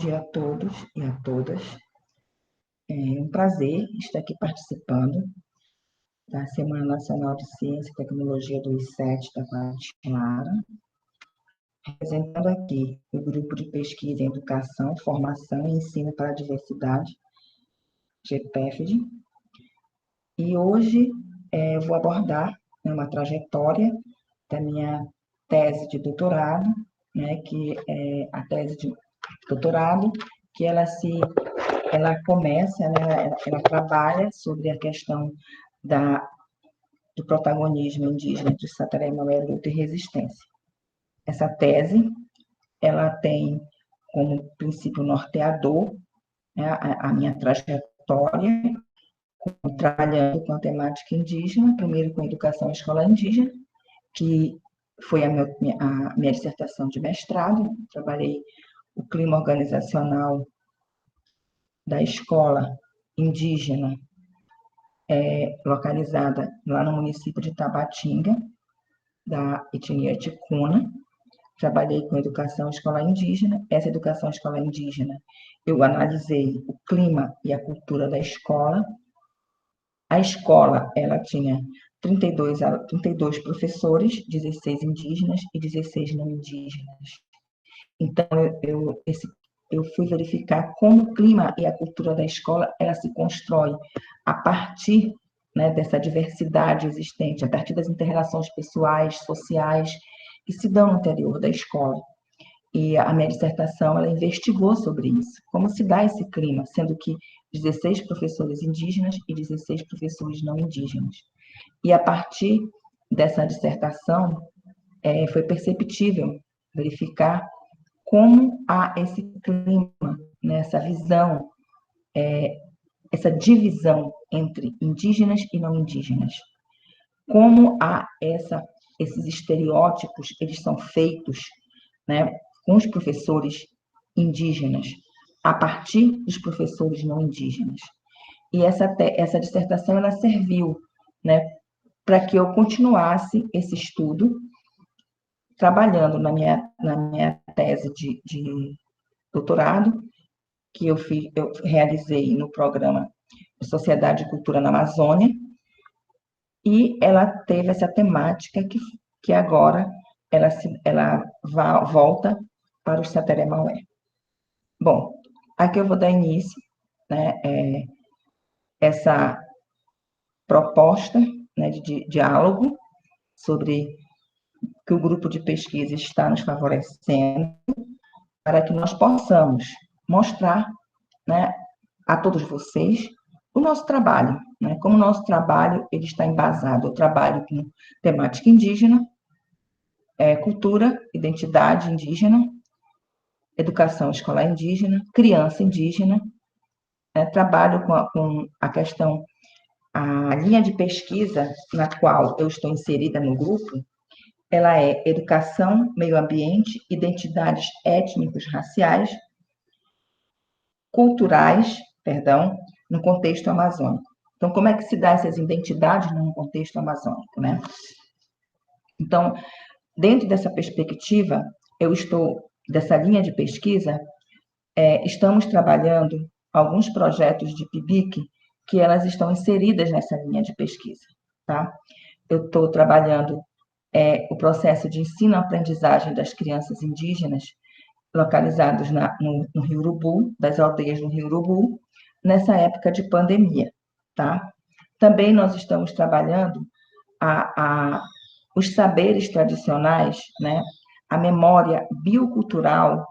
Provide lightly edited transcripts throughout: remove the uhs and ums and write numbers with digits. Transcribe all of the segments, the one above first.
dia a todos e a todas. É um prazer estar aqui participando da Semana Nacional de Ciência e Tecnologia do I7 da Guatiara, representando aqui o Grupo de Pesquisa em Educação, Formação e Ensino para a Diversidade, GPEFD. E hoje eu vou abordar uma trajetória da minha tese de doutorado, que é a tese de doutorado, que ela começa, ela trabalha sobre a questão do protagonismo indígena de Sateré, Maué, luta e resistência. Essa tese, ela tem como princípio norteador, a minha trajetória, trabalhando com a temática indígena, primeiro com educação e escola indígena, que foi a minha dissertação de mestrado. Trabalhei o clima organizacional da escola indígena localizada lá no município de Tabatinga, da etnia ticuna. Trabalhei com educação escolar indígena. Essa educação escolar indígena, eu analisei o clima e a cultura da escola. A escola, ela tinha 32 professores, 16 indígenas e 16 não indígenas. Então, eu fui verificar como o clima e a cultura da escola, ela se constrói a partir, dessa diversidade existente, a partir das inter-relações pessoais, sociais, que se dão no interior da escola. E a minha dissertação, ela investigou sobre isso, como se dá esse clima, sendo que 16 professores indígenas e 16 professores não indígenas. E a partir dessa dissertação, foi perceptível verificar como há esse clima, essa visão, essa divisão entre indígenas e não indígenas. Como há esses estereótipos, eles são feitos, com os professores indígenas, a partir dos professores não indígenas. E essa dissertação, ela serviu, para que eu continuasse esse estudo, trabalhando na minha tese de doutorado, que eu realizei no programa Sociedade e Cultura na Amazônia, e ela teve essa temática que agora ela volta para o Sateré Maué. Bom, aqui eu vou dar início, essa proposta, de diálogo sobre que o grupo de pesquisa está nos favorecendo para que nós possamos mostrar, a todos vocês o nosso trabalho, como o nosso trabalho ele está embasado. Eu trabalho com temática indígena, cultura, identidade indígena, educação escolar indígena, criança indígena, trabalho com a questão, a linha de pesquisa na qual eu estou inserida no grupo, ela é educação, meio ambiente, identidades étnicos, raciais, culturais, no contexto amazônico. Então, como é que se dá essas identidades no contexto amazônico, Então, dentro dessa perspectiva, dessa linha de pesquisa, estamos trabalhando alguns projetos de PIBIC que elas estão inseridas nessa linha de pesquisa, tá? Eu estou trabalhando o processo de ensino-aprendizagem das crianças indígenas localizados no Rio Urubu, das aldeias no Rio Urubu, nessa época de pandemia, tá? Também nós estamos trabalhando os saberes tradicionais, a memória biocultural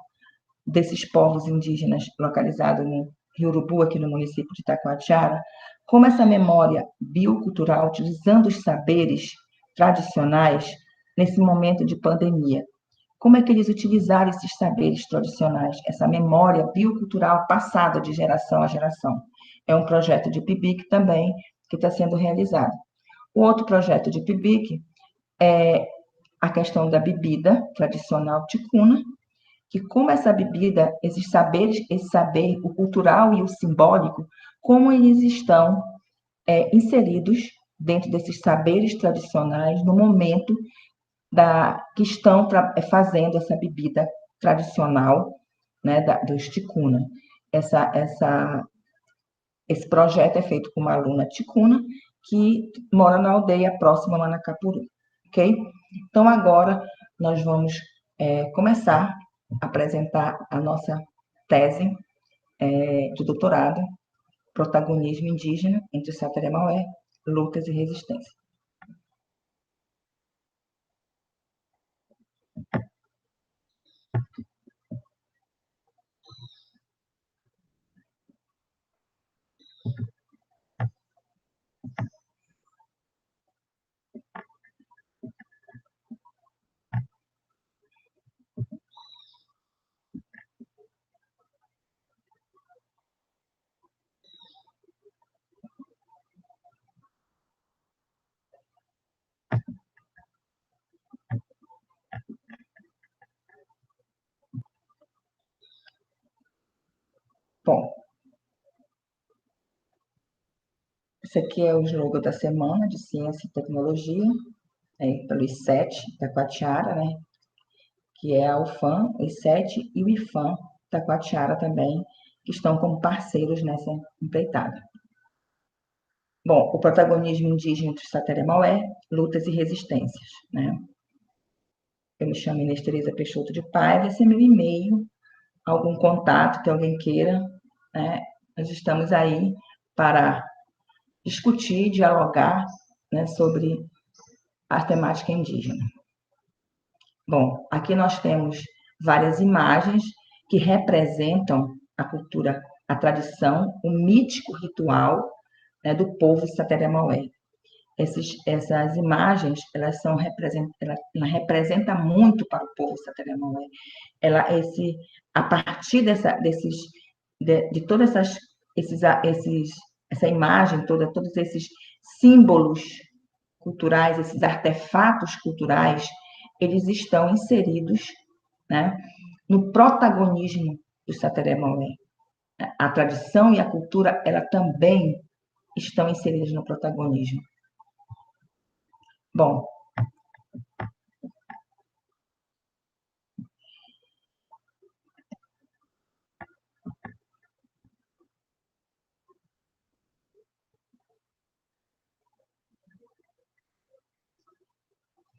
desses povos indígenas localizados no Rio Urubu, aqui no município de Itacoatiara, como essa memória biocultural, utilizando os saberes tradicionais nesse momento de pandemia. Como é que eles utilizaram esses saberes tradicionais, essa memória biocultural passada de geração a geração? É um projeto de PIBIC também que está sendo realizado. O outro projeto de PIBIC é a questão da bebida tradicional ticuna, que como essa bebida, esses saberes, esse saber, o cultural e o simbólico, como eles estão inseridos dentro desses saberes tradicionais no momento que estão fazendo essa bebida tradicional, né, dos ticuna. Esse projeto é feito com uma aluna ticuna que mora na aldeia próxima a Manacapuru, ok? Então, agora nós vamos começar a apresentar a nossa tese de doutorado, Protagonismo Indígena entre Sateré-Maué, Lutas e Resistência. Bom, esse aqui é o slogan da Semana de Ciência e Tecnologia, pelo I7 da Quatiara, né? Que é a UFAM, o I7 e o IFAM da Quatiara também, que estão como parceiros nessa empreitada. Bom, o protagonismo indígena entre Sateré-Maué, lutas e resistências, né? Eu me chamo Inês Tereza Peixoto de Paiva, esse é meu e-mail, algum contato que alguém queira, né? Nós estamos aí para discutir, dialogar, né, sobre a temática indígena. Bom, aqui nós temos várias imagens que representam a cultura, a tradição, o mítico ritual, né, do povo Sateré-Maué. Essas imagens, ela representa muito para o povo Sateré-Maué. A partir de todas essa imagem toda, todos esses símbolos culturais, esses artefatos culturais, eles estão inseridos, né, no protagonismo do Sateré-Maué. A tradição e a cultura, ela também estão inseridas no protagonismo. Bom,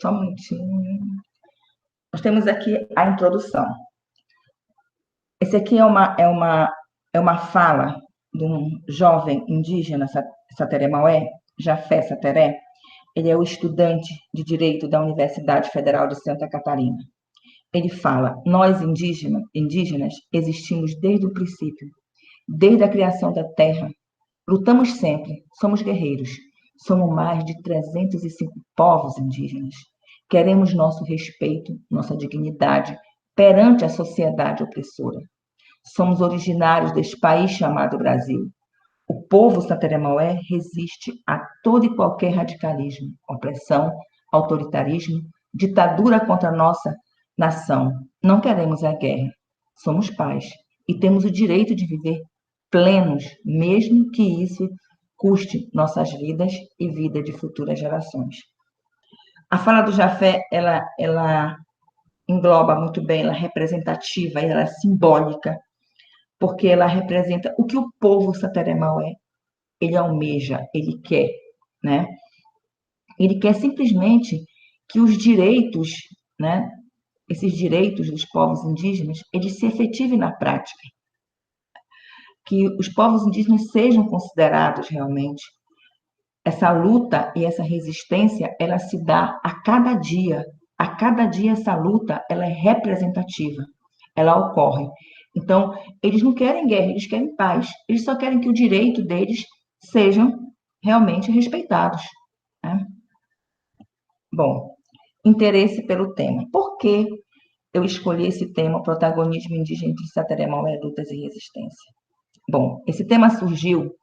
só um minutinho. Nós temos aqui a introdução. Esse aqui é uma fala de um jovem indígena Sateré-Maué, Jafé Sateré. Ele é o estudante de Direito da Universidade Federal de Santa Catarina. Ele fala: nós indígenas existimos desde o princípio, desde a criação da terra. Lutamos sempre, somos guerreiros. Somos mais de 305 povos indígenas. Queremos nosso respeito, nossa dignidade perante a sociedade opressora. Somos originários deste país chamado Brasil. O povo Sateré-Maué resiste a todo e qualquer radicalismo, opressão, autoritarismo, ditadura contra a nossa nação. Não queremos a guerra. Somos paz e temos o direito de viver plenos, mesmo que isso custe nossas vidas e vida de futuras gerações. A fala do Jafé, ela engloba muito bem, ela é representativa, ela é simbólica, porque ela representa o que o povo Sateré-Maué ele almeja, ele quer, né? Ele quer simplesmente que os direitos, né, esses direitos dos povos indígenas, eles se efetivem na prática, que os povos indígenas sejam considerados realmente. Essa luta e essa resistência, ela se dá a cada dia. A cada dia essa luta, ela é representativa, ela ocorre. Então, eles não querem guerra, eles querem paz. Eles só querem que o direito deles sejam realmente respeitados, né? Bom, interesse pelo tema. Por que eu escolhi esse tema, protagonismo indígena entre Sateré-Maué, lutas e resistência? Bom, esse tema surgiu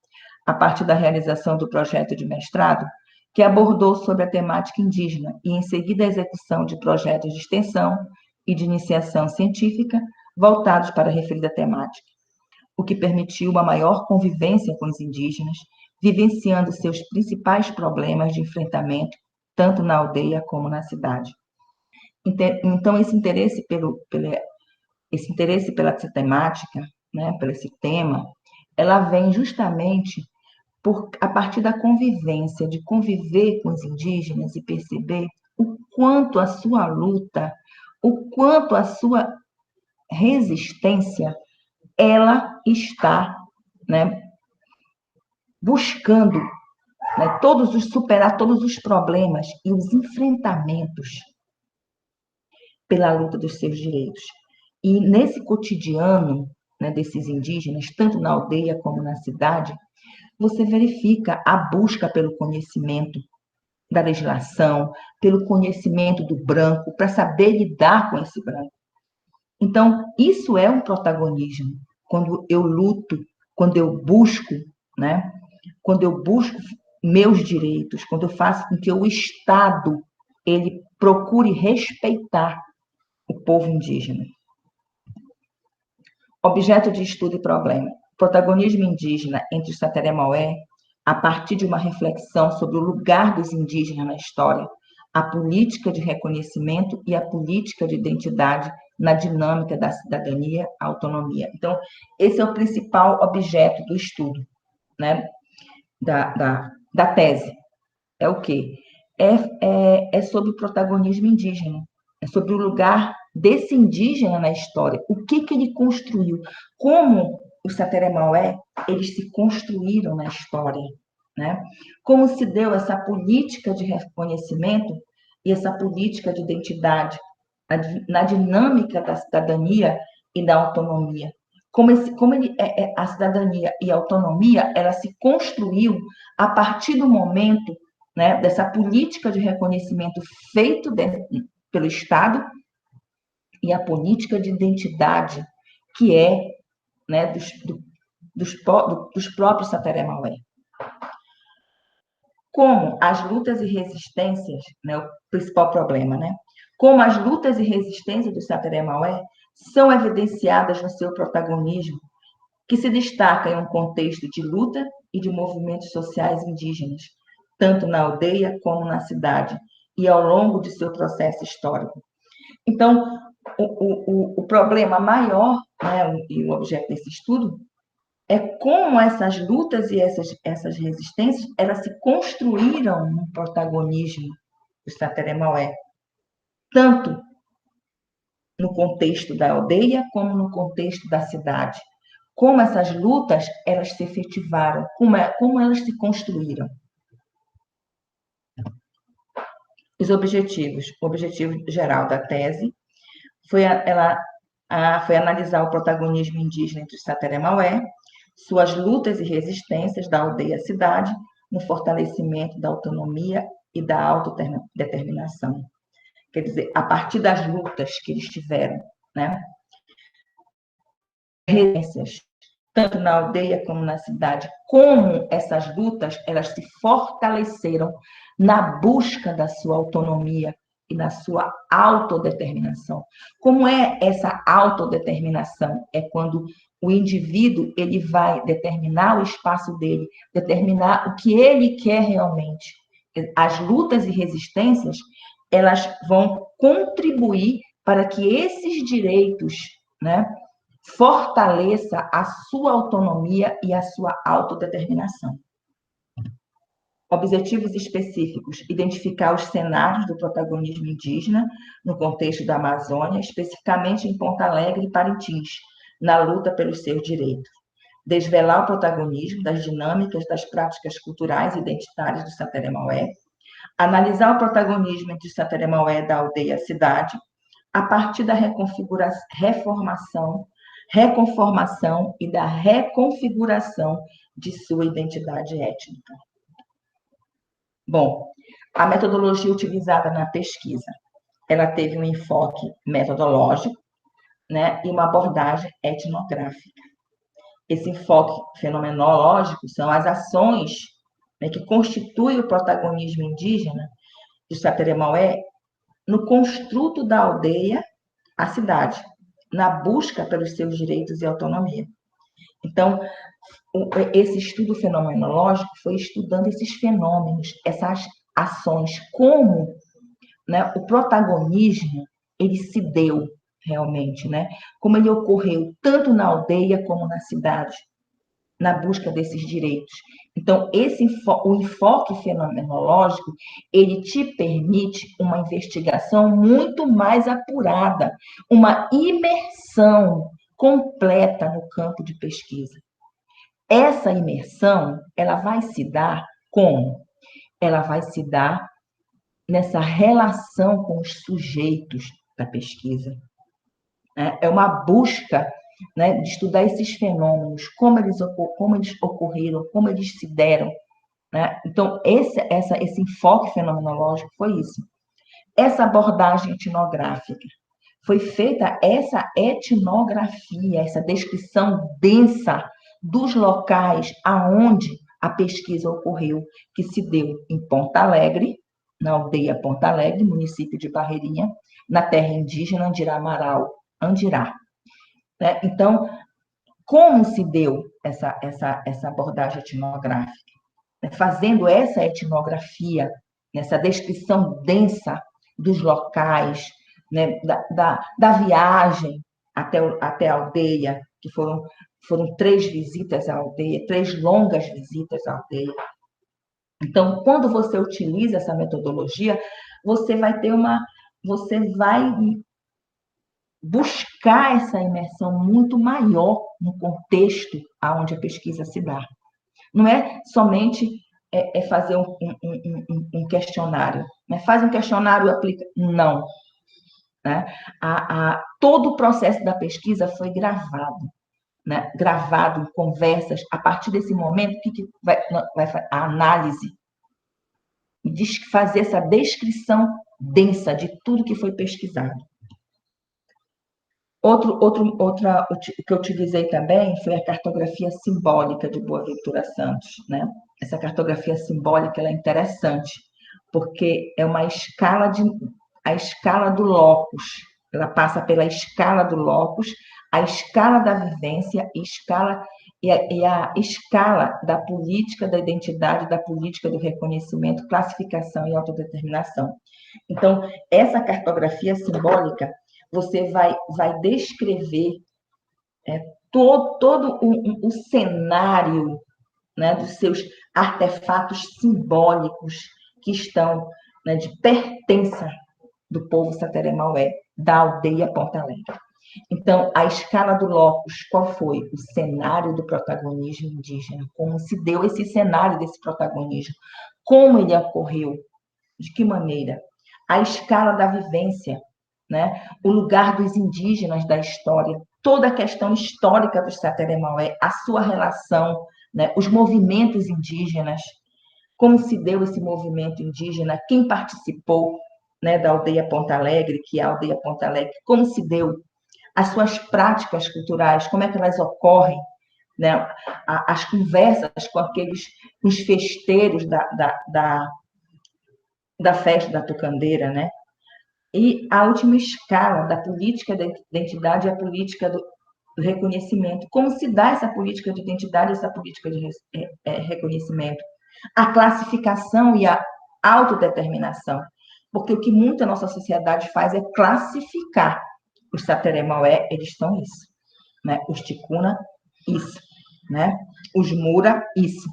a partir da realização do projeto de mestrado, que abordou sobre a temática indígena e, em seguida, a execução de projetos de extensão e de iniciação científica voltados para a referida temática, o que permitiu uma maior convivência com os indígenas, vivenciando seus principais problemas de enfrentamento, tanto na aldeia como na cidade. Então, esse interesse esse interesse pela essa temática, né, por esse tema, ela vem justamente a partir da convivência, de conviver com os indígenas e perceber o quanto a sua luta, o quanto a sua resistência, ela está, né, buscando, né, superar todos os problemas e os enfrentamentos pela luta dos seus direitos. E nesse cotidiano, né, desses indígenas, tanto na aldeia como na cidade, você verifica a busca pelo conhecimento da legislação, pelo conhecimento do branco, para saber lidar com esse branco. Então, isso é um protagonismo. Quando eu luto, quando eu busco, né? Quando eu busco meus direitos, quando eu faço com que o Estado ele procure respeitar o povo indígena. Objeto de estudo e problema. Protagonismo indígena entre os Sateré-Maué, a partir de uma reflexão sobre o lugar dos indígenas na história, a política de reconhecimento e a política de identidade na dinâmica da cidadania, autonomia. Então, esse é o principal objeto do estudo, né, da tese. É o quê? É sobre o protagonismo indígena, é sobre o lugar desse indígena na história, o que ele construiu, como os Sateré-Maué, eles se construíram na história, né? Como se deu essa política de reconhecimento e essa política de identidade na dinâmica da cidadania e da autonomia. A cidadania e a autonomia, ela se construiu a partir do momento, né, dessa política de reconhecimento feito pelo Estado e a política de identidade que é, né, dos próprios Sateré-Maué. Como as lutas e resistências, né, o principal problema, né? Como as lutas e resistências do Sateré-Maué são evidenciadas no seu protagonismo, que se destaca em um contexto de luta e de movimentos sociais indígenas, tanto na aldeia como na cidade, e ao longo de seu processo histórico. Então, o problema maior, né, e o objeto desse estudo, é como essas lutas e essas resistências, elas se construíram no protagonismo do Sateré-Maué, tanto no contexto da aldeia como no contexto da cidade. Como essas lutas, elas se efetivaram, como elas se construíram. Os objetivos. O objetivo geral da tese foi analisar o protagonismo indígena entre os Sateré-Maué, suas lutas e resistências da aldeia à cidade, no fortalecimento da autonomia e da autodeterminação. Quer dizer, a partir das lutas que eles tiveram, né? Resistências, tanto na aldeia como na cidade, como essas lutas, elas se fortaleceram na busca da sua autonomia e na sua autodeterminação. Como é essa autodeterminação? É quando o indivíduo ele vai determinar o espaço dele, determinar o que ele quer realmente. As lutas e resistências, elas vão contribuir para que esses direitos, né, fortaleça a sua autonomia e a sua autodeterminação. Objetivos específicos: identificar os cenários do protagonismo indígena no contexto da Amazônia, especificamente em Ponta Alegre e Parintins, na luta pelos seus direitos. Desvelar o protagonismo das dinâmicas das práticas culturais e identitárias do Sateré-Maué. Analisar o protagonismo entre o Sateré-Maué da aldeia à cidade, a partir da reconformação e da reconfiguração de sua identidade étnica. Bom, a metodologia utilizada na pesquisa, ela teve um enfoque metodológico, né, e uma abordagem etnográfica. Esse enfoque fenomenológico são as ações, né, que constituem o protagonismo indígena de Sateré-Maué no construto da aldeia à cidade, na busca pelos seus direitos e autonomia. Então, esse estudo fenomenológico foi estudando esses fenômenos, essas ações, como, né, o protagonismo ele se deu realmente, né? Como ele ocorreu tanto na aldeia como na cidade, na busca desses direitos. Então, o enfoque fenomenológico, ele te permite uma investigação muito mais apurada, uma imersão completa no campo de pesquisa. Essa imersão, ela vai se dar como? Ela vai se dar nessa relação com os sujeitos da pesquisa. É uma busca, né, de estudar esses fenômenos, como eles ocorreram, como eles se deram. Né? Então, esse enfoque fenomenológico foi isso. Essa abordagem etnográfica. Foi feita essa etnografia, essa descrição densa dos locais aonde a pesquisa ocorreu, que se deu em Ponta Alegre, na aldeia Ponta Alegre, município de Barreirinha, na terra indígena Andirá. Né? Então, como se deu essa abordagem etnográfica? Fazendo essa etnografia, essa descrição densa dos locais, né, da viagem até a aldeia, que foram 3 visitas à aldeia, 3 longas visitas à aldeia. Então, quando você utiliza essa metodologia, você vai buscar essa imersão muito maior no contexto aonde a pesquisa se dá. Não é somente fazer um questionário. Né? Faz um questionário e aplica. Não. Né? Todo o processo da pesquisa foi gravado. Né? Gravado em conversas. A partir desse momento, o que vai a análise? Fazer essa descrição densa de tudo que foi pesquisado. O que eu utilizei também foi a cartografia simbólica de Boaventura Santos, né? Essa cartografia simbólica ela é interessante, porque é a escala do locus. Ela passa pela escala do locus, a escala da vivência e a escala da política da identidade, da política do reconhecimento, classificação e autodeterminação. Então, essa cartografia simbólica você vai descrever todo o cenário, né, dos seus artefatos simbólicos que estão, né, de pertença do povo Sateré-Maué, da aldeia Ponta Alegre. Então, a escala do locus, qual foi? O cenário do protagonismo indígena. Como se deu esse cenário desse protagonismo? Como ele ocorreu? De que maneira? A escala da vivência, né? O lugar dos indígenas da história, toda a questão histórica do Sateré-Maué, a sua relação, né? Os movimentos indígenas, como se deu esse movimento indígena, quem participou, né, da aldeia Ponta Alegre, que é a aldeia Ponta Alegre, como se deu, as suas práticas culturais, como é que elas ocorrem, né? As conversas com os festeiros da festa da Tucandeira, né? E a última escala da política da identidade é a política do reconhecimento. Como se dá essa política de identidade, essa política de reconhecimento? A classificação e a autodeterminação. Porque o que muita nossa sociedade faz é classificar. Os Sateré-Maué, eles são isso. Né? Os Ticuna, isso. Né? Os Mura, isso.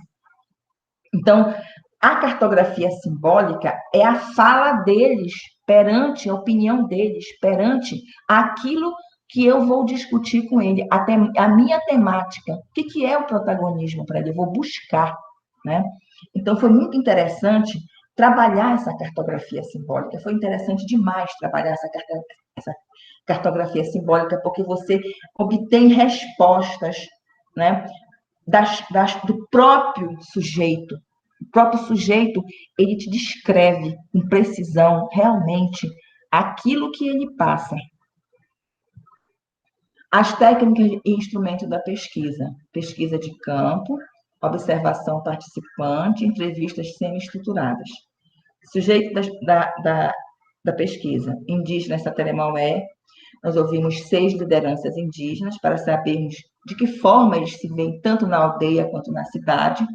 Então, a cartografia simbólica é a fala deles perante a opinião deles, perante aquilo que eu vou discutir com ele, até a minha temática. O que é o protagonismo para ele? Eu vou buscar, né? Então, foi muito interessante trabalhar essa cartografia simbólica. Foi interessante demais trabalhar essa cartografia simbólica, porque você obtém respostas, né, do próprio sujeito. O próprio sujeito, ele te descreve com precisão, realmente, aquilo que ele passa. As técnicas e instrumentos da pesquisa. Pesquisa de campo, observação participante, entrevistas semi-estruturadas. Sujeito da pesquisa. Indígenas Sateré-Maué. Nós ouvimos 6 lideranças indígenas para sabermos de que forma eles se veem tanto na aldeia quanto na cidade.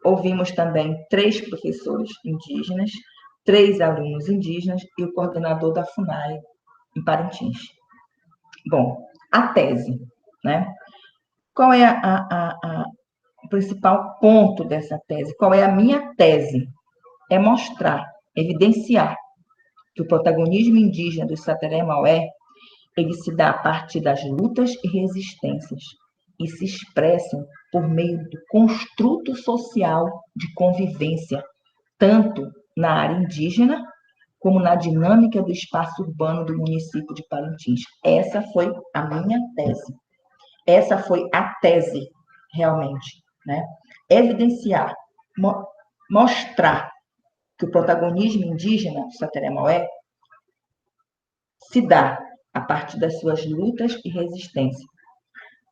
Ouvimos também 3 professores indígenas, 3 alunos indígenas e o coordenador da FUNAI, em Parintins. Bom, a tese, né? Qual é o principal ponto dessa tese? Qual é a minha tese? É mostrar, evidenciar que o protagonismo indígena do Sateré-Maué ele se dá a partir das lutas e resistências e se expressam por meio do construto social de convivência, tanto na área indígena como na dinâmica do espaço urbano do município de Parintins. Essa foi a minha tese. Essa foi a tese, realmente, né? Evidenciar, mostrar que o protagonismo indígena do Sateré-Maué se dá a partir das suas lutas e resistência.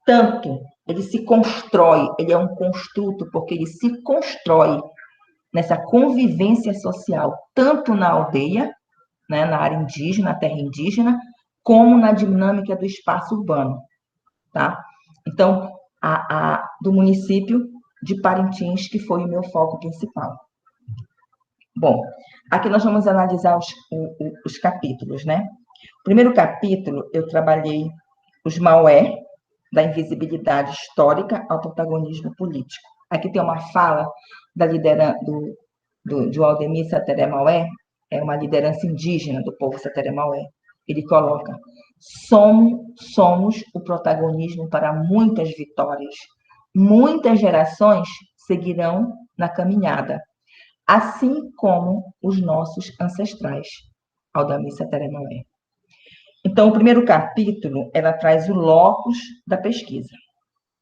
Tanto ele se constrói, ele é um construto, porque ele se constrói nessa convivência social, tanto na aldeia, né, na área indígena, na terra indígena, como na dinâmica do espaço urbano, tá? Então, do município de Parintins, que foi o meu foco principal. Bom, aqui nós vamos analisar os capítulos, né? O primeiro capítulo, eu trabalhei os Maué, da invisibilidade histórica ao protagonismo político. Aqui tem uma fala da liderança de Aldemir Sateré Maué, é uma liderança indígena do povo Sateré Maué. Ele coloca: somos o protagonismo para muitas vitórias. Muitas gerações seguirão na caminhada, assim como os nossos ancestrais. Aldemir Sateré Maué. Então, o primeiro capítulo, ela traz o locus da pesquisa,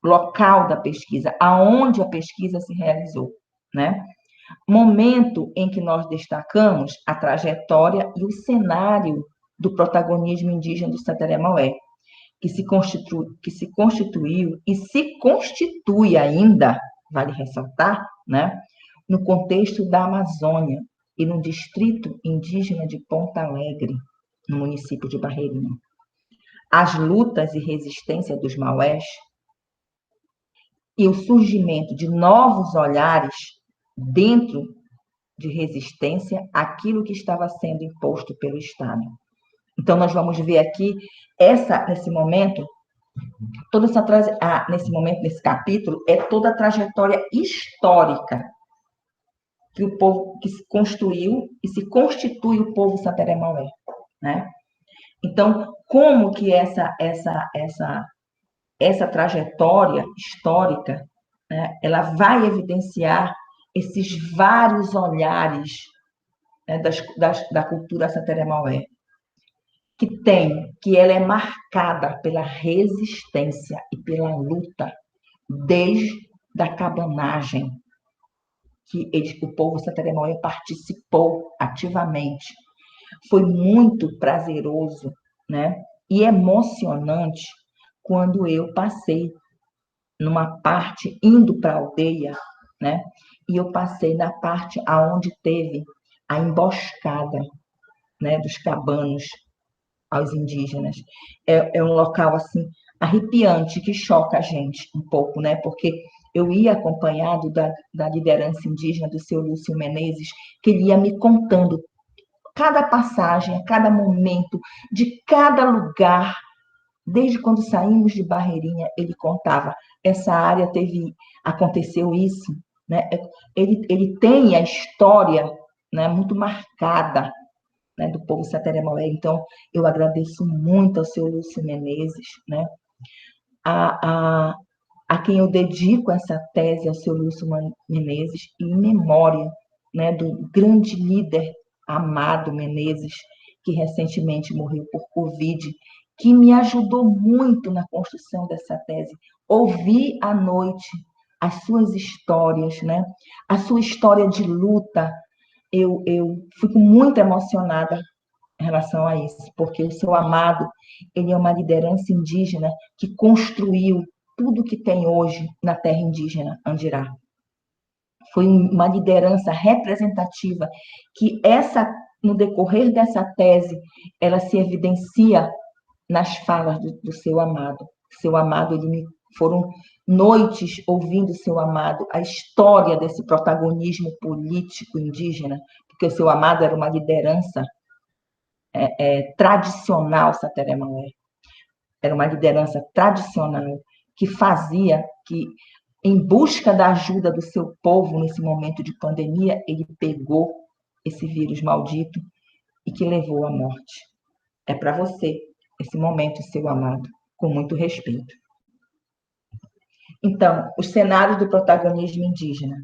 local da pesquisa, aonde a pesquisa se realizou, né? Momento em que nós destacamos a trajetória e o cenário do protagonismo indígena do Sateré-Maué, que se constituiu e se constitui ainda, vale ressaltar, né? No contexto da Amazônia e no distrito indígena de Ponta Alegre, no município de Barreirinha. As lutas e resistência dos maués e o surgimento de novos olhares dentro de resistência àquilo que estava sendo imposto pelo Estado. Então, nós vamos ver aqui, nesse momento, nesse capítulo, é toda a trajetória histórica que o povo, que se construiu e se constitui o povo Sateré-Maué, né? Então, como que essa trajetória histórica, né, ela vai evidenciar esses vários olhares, né, da cultura Sateré-Maué, que ela é marcada pela resistência e pela luta desde a cabanagem, que o povo Sateré-Maué participou ativamente. Foi muito prazeroso, né, e emocionante quando eu passei numa parte indo para a aldeia, né? E eu passei na parte aonde teve a emboscada, né, dos cabanos aos indígenas. É um local assim arrepiante que choca a gente um pouco, né? Porque eu ia acompanhado da liderança indígena do seu Lúcio Menezes, que ele ia me contando cada passagem, cada momento de cada lugar. Desde quando saímos de Barreirinha, ele contava, essa área aconteceu isso, né? Ele tem a história, né, muito marcada, né, do povo Sateré-Maué. Então, eu agradeço muito ao seu Lúcio Menezes, né? A quem eu dedico essa tese, ao seu Lúcio Menezes, em memória, né, do grande líder Amado Menezes, que recentemente morreu por Covid, que me ajudou muito na construção dessa tese. Ouvir à noite as suas histórias, né? A sua história de luta, eu fico muito emocionada em relação a isso, porque o seu Amado, ele é uma liderança indígena que construiu tudo que tem hoje na terra indígena Andirá. Foi uma liderança representativa que no decorrer dessa tese, ela se evidencia nas falas do seu Amado. Seu Amado, foram noites ouvindo seu Amado, a história desse protagonismo político indígena, porque o seu Amado era uma liderança tradicional Sateré-Maué. era uma liderança tradicional que fazia, que em busca da ajuda do seu povo nesse momento de pandemia, ele pegou esse vírus maldito e que levou à morte. É para você esse momento, seu amado, com muito respeito. Então, os cenários do protagonismo indígena.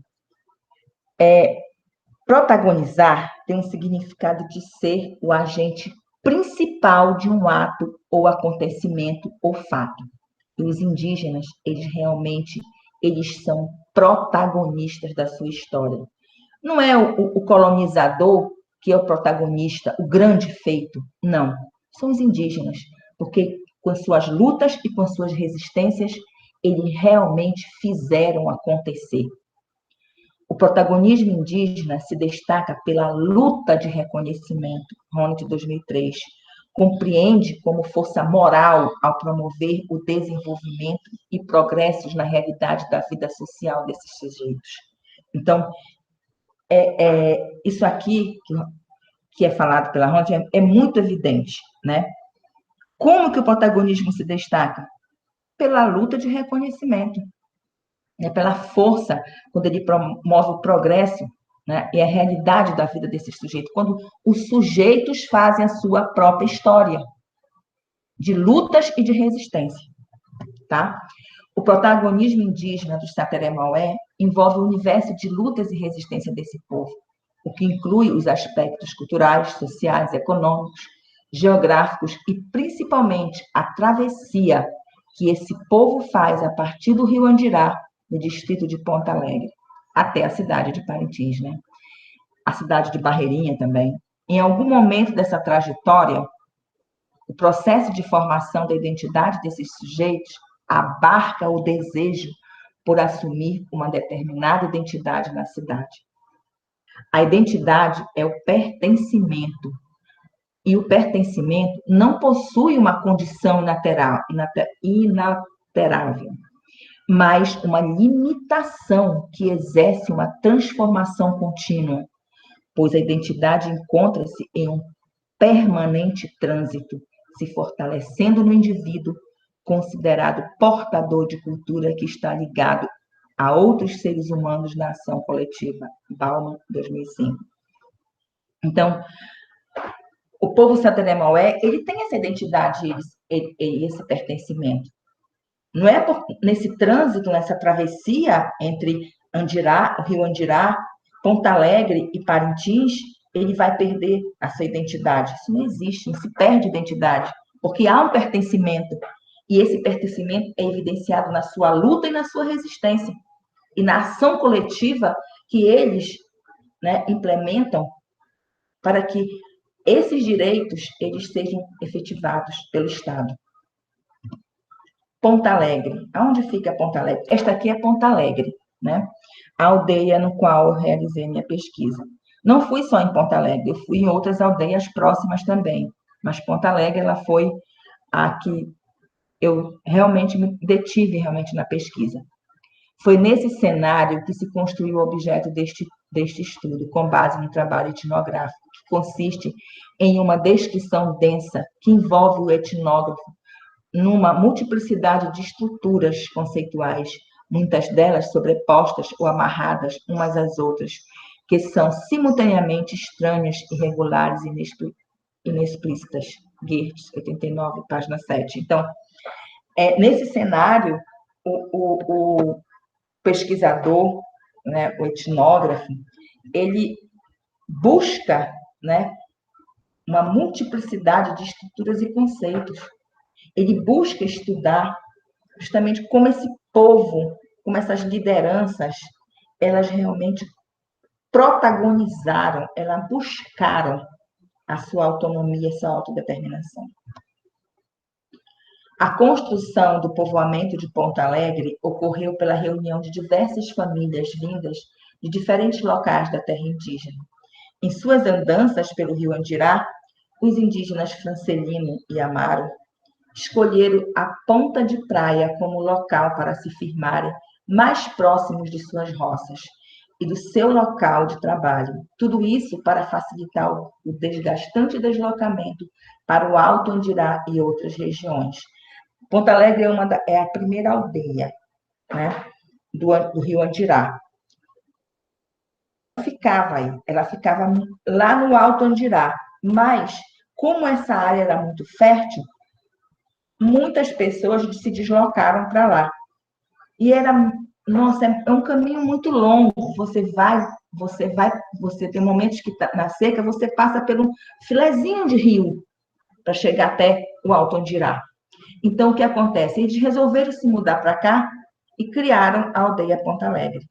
Protagonizar tem um significado de ser o agente principal de um ato ou acontecimento ou fato. E os indígenas, eles são protagonistas da sua história. Não é o colonizador que é o protagonista, o grande feito, não. São os indígenas, porque com as suas lutas e com as suas resistências, eles realmente fizeram acontecer. O protagonismo indígena se destaca pela luta de reconhecimento, Rony de 2003, compreende como força moral ao promover o desenvolvimento e progressos na realidade da vida social desses sujeitos. Então, isso aqui que é falado pela Rony é muito evidente, né? Como que o protagonismo se destaca? Pela luta de reconhecimento, né? Pela força, quando ele promove o progresso, né? E a realidade da vida desses sujeitos, quando os sujeitos fazem a sua própria história de lutas e de resistência, tá? O protagonismo indígena do Sateré-Maué envolve o universo de lutas e resistência desse povo, o que inclui os aspectos culturais, sociais, econômicos, geográficos e, principalmente, a travessia que esse povo faz a partir do rio Andirá, no distrito de Ponta Alegre, até a cidade de Parintins, né? A cidade de Barreirinha também. Em algum momento dessa trajetória, o processo de formação da identidade desses sujeitos abarca o desejo por assumir uma determinada identidade na cidade. A identidade é o pertencimento, e o pertencimento não possui uma condição inalterável, mas uma limitação que exerce uma transformação contínua, pois a identidade encontra-se em um permanente trânsito, se fortalecendo no indivíduo considerado portador de cultura que está ligado a outros seres humanos na ação coletiva. Bauman, 2005. Então, o povo Sateré-Maué, ele tem essa identidade e esse pertencimento. Não é nesse trânsito, nessa travessia entre Andirá, o rio Andirá, Ponta Alegre e Parintins, ele vai perder a sua identidade. Isso não existe, não se perde identidade, porque há um pertencimento. E esse pertencimento é evidenciado na sua luta e na sua resistência. E na ação coletiva que eles, né, implementam para que esses direitos eles sejam efetivados pelo Estado. Ponta Alegre. Aonde fica Ponta Alegre? Esta aqui é Ponta Alegre, né? A aldeia no qual eu realizei minha pesquisa. Não fui só em Ponta Alegre, eu fui em outras aldeias próximas também, mas Ponta Alegre ela foi a que eu realmente me detive realmente na pesquisa. Foi nesse cenário que se construiu o objeto deste estudo, com base no trabalho etnográfico, que consiste em uma descrição densa que envolve o etnógrafo numa multiplicidade de estruturas conceituais, muitas delas sobrepostas ou amarradas umas às outras, que são simultaneamente estranhas, irregulares e inexplícitas. Geertz, 89, página 7. Então, nesse cenário, o pesquisador, né, o etnógrafo, ele busca, né, uma multiplicidade de estruturas e conceitos. Ele busca estudar justamente como esse povo, como essas lideranças, elas realmente protagonizaram, elas buscaram a sua autonomia, a sua autodeterminação. A construção do povoamento de Ponta Alegre ocorreu pela reunião de diversas famílias vindas de diferentes locais da terra indígena. Em suas andanças pelo rio Andirá, os indígenas Francelino e Amaro escolheram a ponta de praia como local para se firmarem mais próximos de suas roças e do seu local de trabalho. Tudo isso para facilitar o desgastante deslocamento para o Alto Andirá e outras regiões. Ponta Alegre é a primeira aldeia, né, do Rio Andirá. Ela ficava lá no Alto Andirá, mas como essa área era muito fértil, muitas pessoas se deslocaram para lá. E era, nossa, é um caminho muito longo. Você tem momentos que tá na seca, você passa por um filezinho de rio para chegar até o Alto Andirá. Então, o que acontece? Eles resolveram se mudar para cá e criaram a aldeia Ponta Alegre.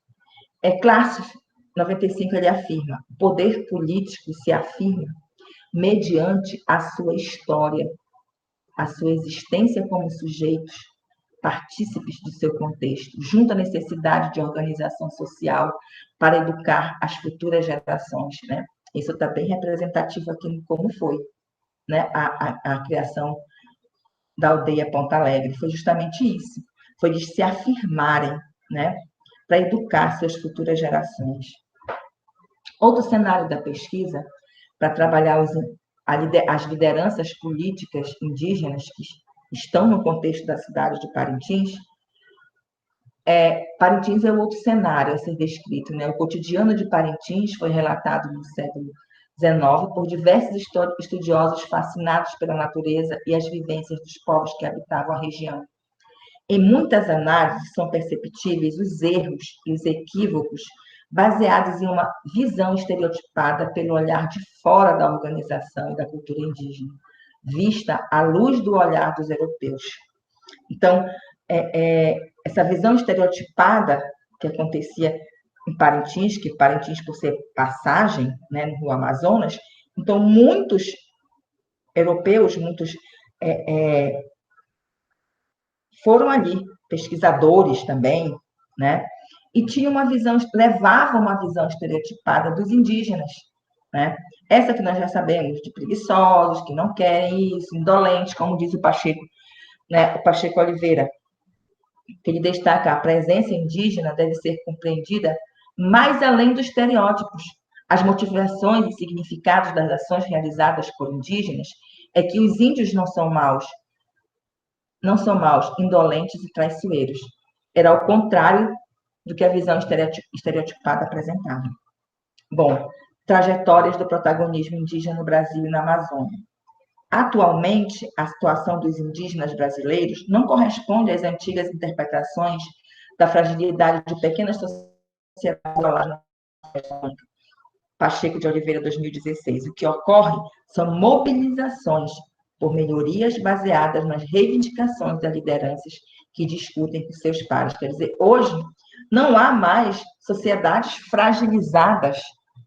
É Clássico 95 ele afirma: o poder político se afirma mediante a sua história, a sua existência como sujeitos partícipes do seu contexto, junto à necessidade de organização social para educar as futuras gerações, né? Isso está bem representativo aqui no como foi, né? A criação da aldeia Ponta Alegre foi justamente isso, foi de se afirmarem, né? Para educar suas futuras gerações. Outro cenário da pesquisa para trabalhar as lideranças políticas indígenas que estão no contexto da cidade de Parintins. Parintins é outro cenário a ser descrito, né? O cotidiano de Parintins foi relatado no século XIX por diversos estudiosos fascinados pela natureza e as vivências dos povos que habitavam a região. Em muitas análises são perceptíveis os erros e os equívocos baseados em uma visão estereotipada pelo olhar de fora da organização e da cultura indígena, vista à luz do olhar dos europeus. Então, essa visão estereotipada que acontecia em Parintins, que Parintins, por ser passagem, né, no Rio Amazonas, então muitos europeus, muitos foram ali, pesquisadores também, né, e tinham uma visão, levavam uma visão estereotipada dos indígenas, né, essa que nós já sabemos, de preguiçosos, que não querem isso, indolentes, como diz o Pacheco, né, o Pacheco Oliveira, que ele destaca a presença indígena deve ser compreendida mais além dos estereótipos. As motivações e significados das ações realizadas por indígenas é que os índios não são maus, indolentes e traiçoeiros. Era ao contrário do que a visão estereotipada apresentava. Bom, trajetórias do protagonismo indígena no Brasil e na Amazônia. Atualmente, a situação dos indígenas brasileiros não corresponde às antigas interpretações da fragilidade de pequenas sociedades. Pacheco de Oliveira, 2016. O que ocorre são mobilizações por melhorias baseadas nas reivindicações das lideranças que discutem com seus pares. Quer dizer, hoje não há mais sociedades fragilizadas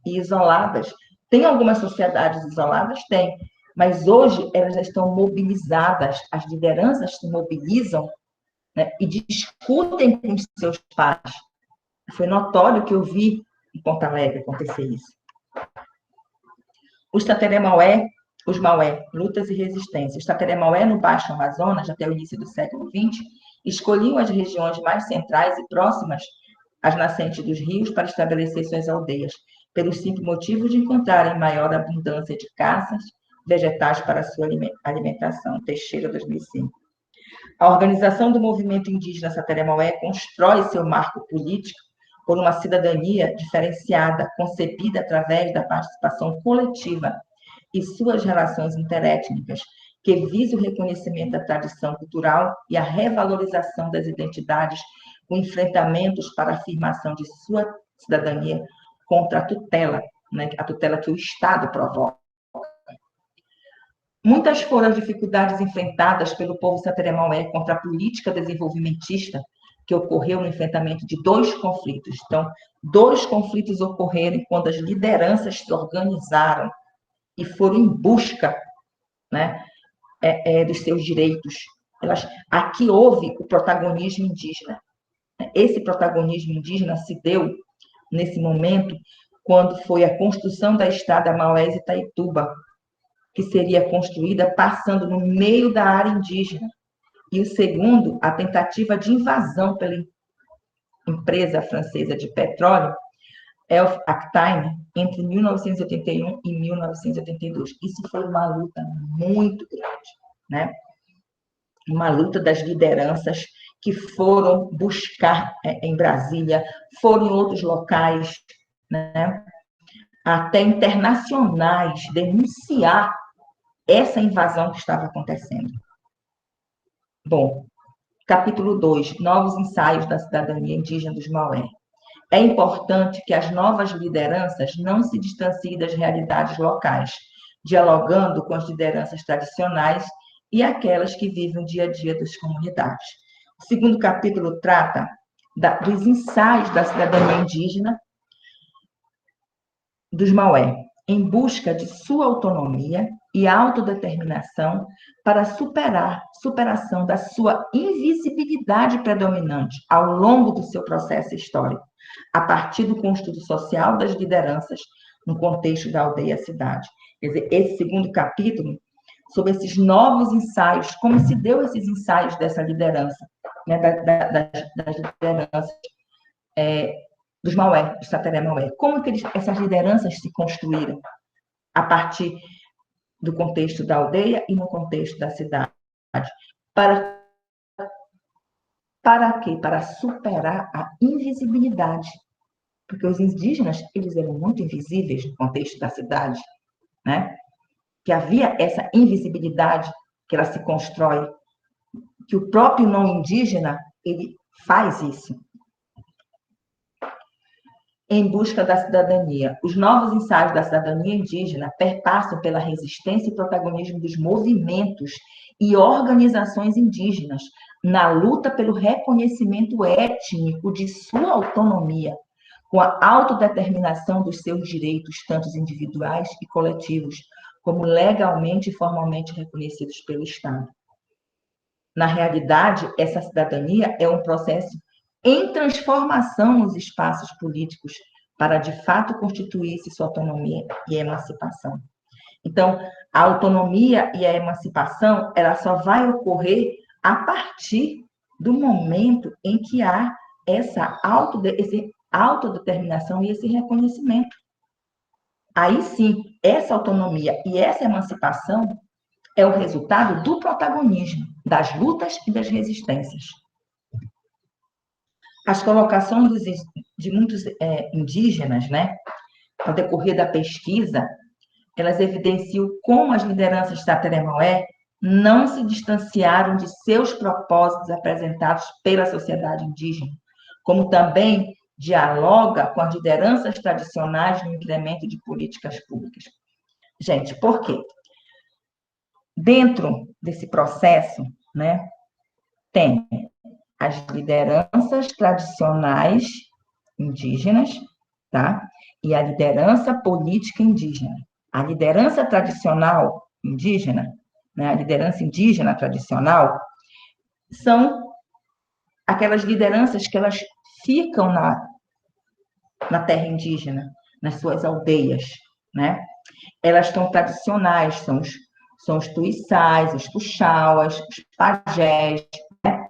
e isoladas. Tem algumas sociedades isoladas? Tem. Mas hoje elas já estão mobilizadas, as lideranças se mobilizam, né, e discutem com seus pares. Foi notório que eu vi em Ponta Alegre acontecer isso. Os Tateré-Maué, os Maué, lutas e resistências. Os Tateré-Maué, no Baixo Amazonas, até o início do século XX, escolhiam as regiões mais centrais e próximas às nascentes dos rios para estabelecer suas aldeias, pelo simples motivo de encontrarem maior abundância de caças, vegetais para sua alimentação. Teixeira, 2005. A organização do movimento indígena Tateré-Maué constrói seu marco político por uma cidadania diferenciada, concebida através da participação coletiva e suas relações interétnicas, que visa o reconhecimento da tradição cultural e a revalorização das identidades, com enfrentamentos para a afirmação de sua cidadania contra a tutela, né, a tutela que o Estado provoca. Muitas foram as dificuldades enfrentadas pelo povo Tateré-Maué contra a política desenvolvimentista que ocorreu no enfrentamento de dois conflitos. Então, dois conflitos ocorreram quando as lideranças se organizaram e foram em busca, né, dos seus direitos. Aqui houve o protagonismo indígena. Esse protagonismo indígena se deu nesse momento quando foi a construção da estrada Maués-Itaituba, que seria construída passando no meio da área indígena. E o segundo, a tentativa de invasão pela empresa francesa de petróleo, Elf Actine, entre 1981 e 1982. Isso foi uma luta muito grande, né? uma luta das lideranças que foram buscar em Brasília, foram em outros locais, né, até internacionais, denunciar essa invasão que estava acontecendo. Bom, capítulo 2, novos ensaios da cidadania indígena dos Maué. É importante que as novas lideranças não se distanciem das realidades locais, dialogando com as lideranças tradicionais e aquelas que vivem o dia a dia das comunidades. O segundo capítulo trata dos ensaios da cidadania indígena dos Maué, em busca de sua autonomia e autodeterminação para superação da sua invisibilidade predominante ao longo do seu processo histórico, a partir do construto social das lideranças no contexto da aldeia-cidade. Quer dizer, esse segundo capítulo, sobre esses novos ensaios, como se deu esses ensaios dessa liderança, né, das lideranças dos Maué, dos Sateré Maué. Como que essas lideranças se construíram a partir do contexto da aldeia e no contexto da cidade? Para, para quê? Para superar a invisibilidade. Porque os indígenas, eles eram muito invisíveis no contexto da cidade, né? Que havia essa invisibilidade que ela se constrói, que o próprio não indígena, ele faz isso. Em busca da cidadania. Os novos ensaios da cidadania indígena perpassam pela resistência e protagonismo dos movimentos e organizações indígenas na luta pelo reconhecimento étnico de sua autonomia, com a autodeterminação dos seus direitos, tanto individuais e coletivos, como legalmente e formalmente reconhecidos pelo Estado. Na realidade, essa cidadania é um processo em transformação nos espaços políticos para, de fato, constituir-se sua autonomia e emancipação. Então, a autonomia e a emancipação, ela só vai ocorrer a partir do momento em que há essa autodeterminação e esse reconhecimento. Aí sim, essa autonomia e essa emancipação é o resultado do protagonismo, das lutas e das resistências. As colocações de muitos indígenas, né, ao decorrer da pesquisa, elas evidenciam como as lideranças Sateré-Maué não se distanciaram de seus propósitos apresentados pela sociedade indígena, como também dialoga com as lideranças tradicionais no incremento de políticas públicas. Gente, por quê? Dentro desse processo, né, tem as lideranças tradicionais indígenas, tá? E a liderança política indígena. A liderança tradicional indígena, né, a liderança indígena tradicional, são aquelas lideranças que elas ficam na terra indígena, nas suas aldeias, né? Elas estão tradicionais, são os tuiçais, os tuxauas, os pajés, né?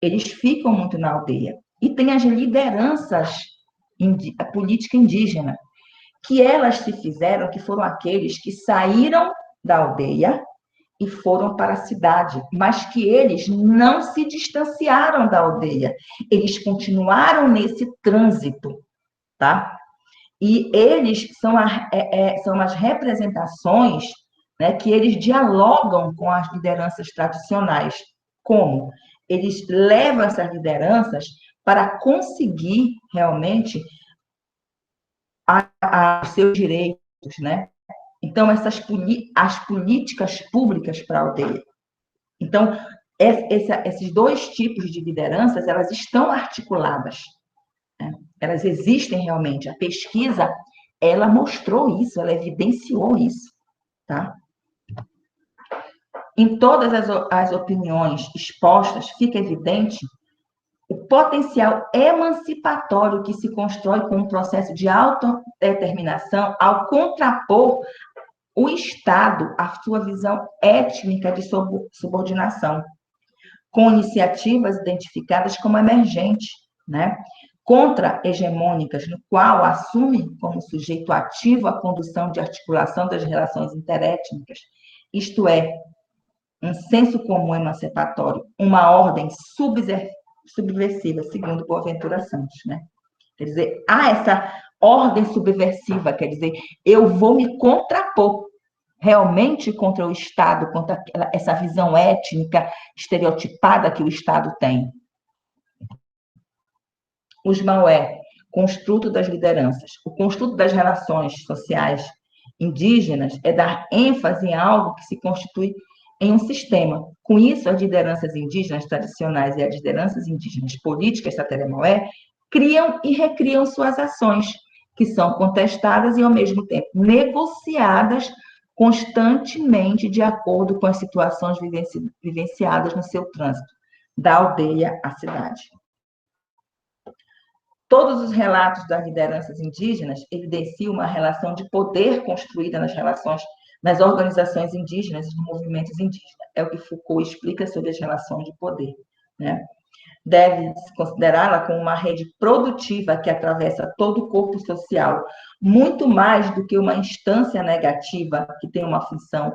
Eles ficam muito na aldeia. E tem as lideranças a política indígena, que elas se fizeram, que foram aqueles que saíram da aldeia e foram para a cidade, mas que eles não se distanciaram da aldeia, eles continuaram nesse trânsito, tá? E eles são as representações, né, que eles dialogam com as lideranças tradicionais. Como? Eles levam essas lideranças para conseguir realmente os seus direitos, né? Então, as políticas públicas para a aldeia. Então, esses dois tipos de lideranças, elas estão articuladas, né? Elas existem realmente. A pesquisa, ela mostrou isso, ela evidenciou isso, tá? Em todas as opiniões expostas, fica evidente o potencial emancipatório que se constrói com o processo de autodeterminação ao contrapor o Estado à sua visão étnica de subordinação, com iniciativas identificadas como emergentes, né? Contra-hegemônicas, no qual assume como sujeito ativo a condução de articulação das relações interétnicas, isto é, um senso comum emancipatório, uma ordem subversiva, segundo Boaventura Santos, né? Quer dizer, há essa ordem subversiva, quer dizer, eu vou me contrapor realmente contra o Estado, contra essa visão étnica estereotipada que o Estado tem. Os Maué, construto das lideranças. O construto das relações sociais indígenas é dar ênfase em algo que se constitui em um sistema. Com isso, as lideranças indígenas tradicionais e as lideranças indígenas políticas Sateré-Maué criam e recriam suas ações, que são contestadas e, ao mesmo tempo, negociadas constantemente de acordo com as situações vivenciadas no seu trânsito, da aldeia à cidade. Todos os relatos das lideranças indígenas evidenciam uma relação de poder construída nas organizações indígenas e nos movimentos indígenas. É o que Foucault explica sobre as relações de poder, né? Deve-se considerá-la como uma rede produtiva que atravessa todo o corpo social, muito mais do que uma instância negativa que tem uma função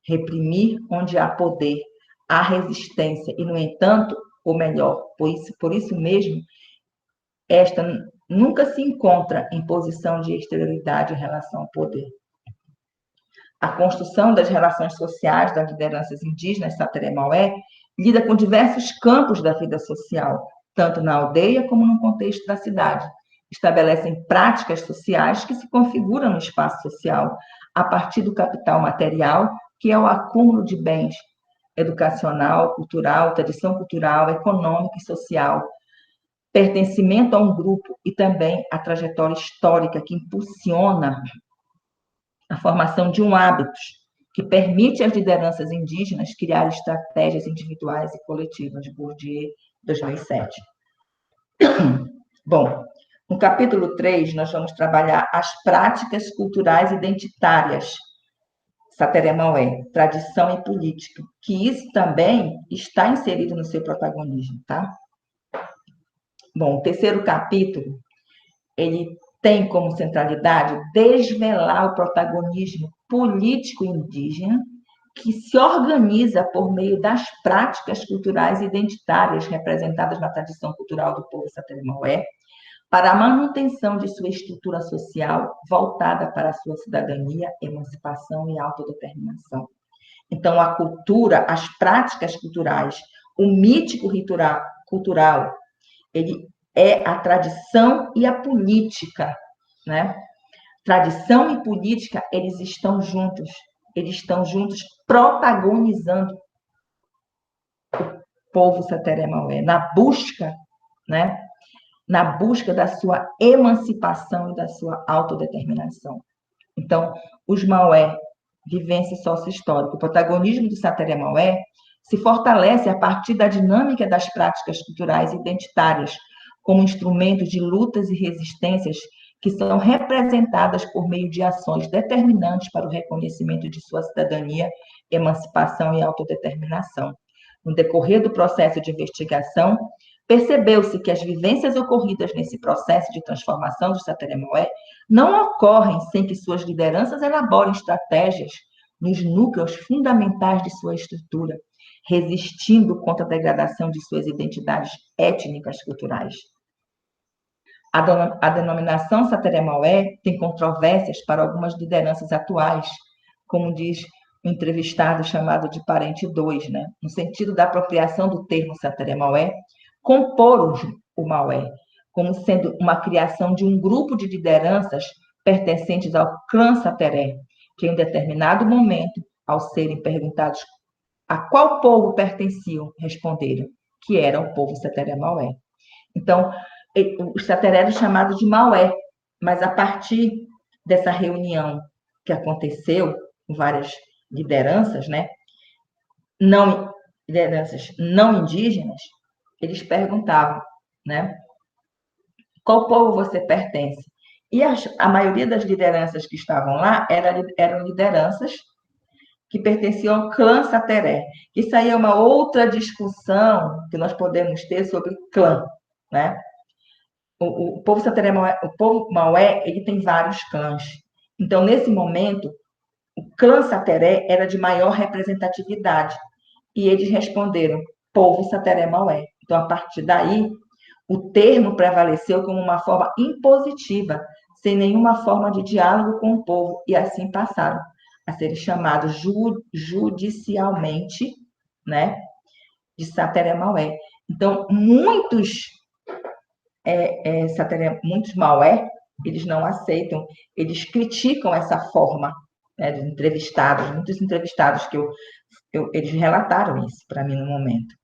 reprimir onde há poder, há resistência, e, no entanto, ou melhor, por isso mesmo, esta nunca se encontra em posição de exterioridade em relação ao poder. A construção das relações sociais das lideranças indígenas Sateré-Maué lida com diversos campos da vida social, tanto na aldeia como no contexto da cidade. Estabelecem práticas sociais que se configuram no espaço social a partir do capital material, que é o acúmulo de bens educacional, cultural, tradição cultural, econômica e social, pertencimento a um grupo e também a trajetória histórica que impulsiona a formação de um hábito que permite às lideranças indígenas criar estratégias individuais e coletivas, de Bourdieu, 2007. Bom, no capítulo 3, nós vamos trabalhar as práticas culturais identitárias, Sateré-Maué, tradição e política, que isso também está inserido no seu protagonismo, tá? Bom, o terceiro capítulo, ele tem como centralidade desvelar o protagonismo político indígena que se organiza por meio das práticas culturais identitárias representadas na tradição cultural do povo Sateré-Maué, para a manutenção de sua estrutura social voltada para a sua cidadania, emancipação e autodeterminação. Então, a cultura, as práticas culturais, o mítico ritual cultural, ele é a tradição e a política, né? Tradição e política, eles estão juntos protagonizando o povo Sateré-Maué, na busca, né? Na busca da sua emancipação e da sua autodeterminação. Então, os Maué, vivência sócio-histórica, o protagonismo do Sateré-Maué se fortalece a partir da dinâmica das práticas culturais identitárias, como instrumentos de lutas e resistências que são representadas por meio de ações determinantes para o reconhecimento de sua cidadania, emancipação e autodeterminação. No decorrer do processo de investigação, percebeu-se que as vivências ocorridas nesse processo de transformação do Sateré-Maué não ocorrem sem que suas lideranças elaborem estratégias nos núcleos fundamentais de sua estrutura, resistindo contra a degradação de suas identidades étnicas culturais. A denominação Sateré-Maué tem controvérsias para algumas lideranças atuais, como diz o entrevistado chamado de Parente 2, né? No sentido da apropriação do termo Sateré-Maué, compor o Maué, como sendo uma criação de um grupo de lideranças pertencentes ao clã Sateré, que em determinado momento, ao serem perguntados a qual povo pertenciam, responderam que era o povo Sateré-Maué. Então, os Sateré eram chamados de Maué, mas a partir dessa reunião que aconteceu com várias lideranças, né, lideranças não indígenas, eles perguntavam, né, qual povo você pertence? E a maioria das lideranças que estavam lá eram lideranças que pertenciam ao clã Sateré. Isso aí é uma outra discussão que nós podemos ter sobre clã, né? O povo Sateré-Maué, o povo Maué, ele tem vários clãs. Então, nesse momento, o clã Sateré era de maior representatividade. e eles responderam, povo Sateré-Maué. Então, a partir daí, o termo prevaleceu como uma forma impositiva, sem nenhuma forma de diálogo com o povo, e assim passaram a ser chamados judicialmente, né, de Sateré-Maué. Então, muitos Maué, eles não aceitam, eles criticam essa forma, né, dos entrevistados, muitos entrevistados que eles relataram isso para mim no momento.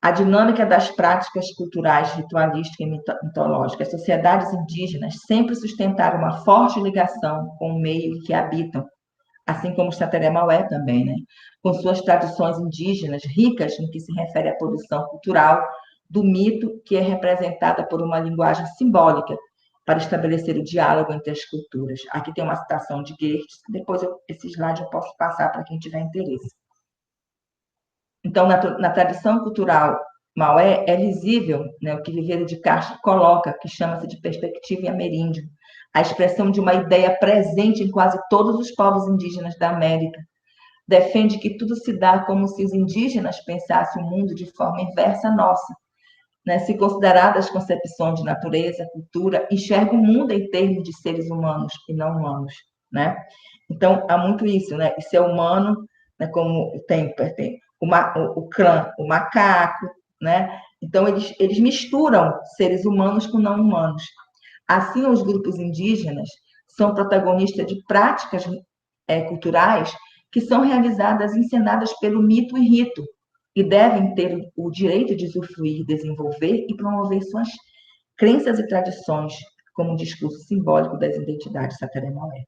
A dinâmica das práticas culturais, ritualísticas e mitológicas. As sociedades indígenas sempre sustentaram uma forte ligação com o meio em que habitam, assim como os Sateré-Maué também, né? Com suas tradições indígenas ricas no que se refere à produção cultural do mito, que é representada por uma linguagem simbólica para estabelecer o diálogo entre as culturas. Aqui tem uma citação de Goethe, depois esse slide eu posso passar para quem tiver interesse. Então, na tradição cultural Maué, é visível, né, o que Viveiro de Castro coloca, que chama-se de perspectiva ameríndio, a expressão de uma ideia presente em quase todos os povos indígenas da América. Defende que tudo se dá como se os indígenas pensassem o mundo de forma inversa à nossa. Né? Se consideradas concepções de natureza, cultura, enxerga o mundo em termos de seres humanos e não humanos. Né? Então, há muito isso, né? E ser humano, né, como tem o clã, o macaco, né? Então, eles misturam seres humanos com não humanos. Assim, os grupos indígenas são protagonistas de práticas culturais que são realizadas, ensinadas pelo mito e rito, e devem ter o direito de usufruir, desenvolver e promover suas crenças e tradições como um discurso simbólico das identidades Sateré-Maué.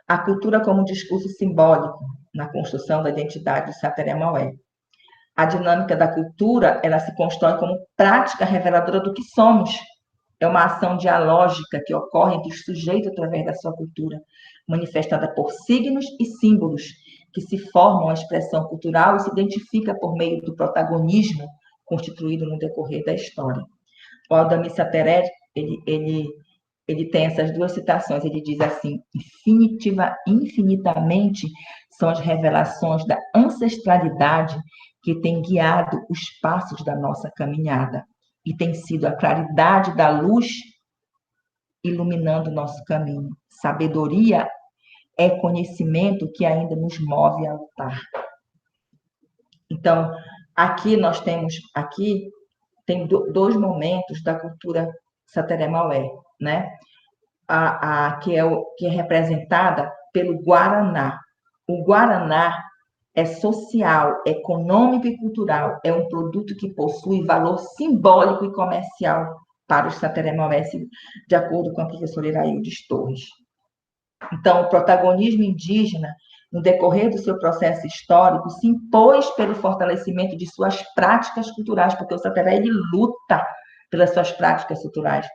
A cultura como discurso simbólico na construção da identidade de Sateré-Maué. A dinâmica da cultura, ela se constrói como prática reveladora do que somos. É uma ação dialógica que ocorre entre os sujeitos através da sua cultura, manifestada por signos e símbolos, que se formam a expressão cultural e se identifica por meio do protagonismo constituído no decorrer da história. O Aldamir Sateré, ele tem essas duas citações, ele diz assim, infinitamente são as revelações da ancestralidade que têm guiado os passos da nossa caminhada, e tem sido a claridade da luz iluminando o nosso caminho. Sabedoria é conhecimento que ainda nos move a lutar. Então, aqui tem dois momentos da cultura Sateré-Maué, né? Que é representada pelo Guaraná. O Guaraná é social, econômico e cultural, é um produto que possui valor simbólico e comercial para os Sateré-Maué, de acordo com a professora Iraildes Torres. Então, o protagonismo indígena, no decorrer do seu processo histórico, se impôs pelo fortalecimento de suas práticas culturais, porque o Sateré, ele luta pelas suas práticas culturais,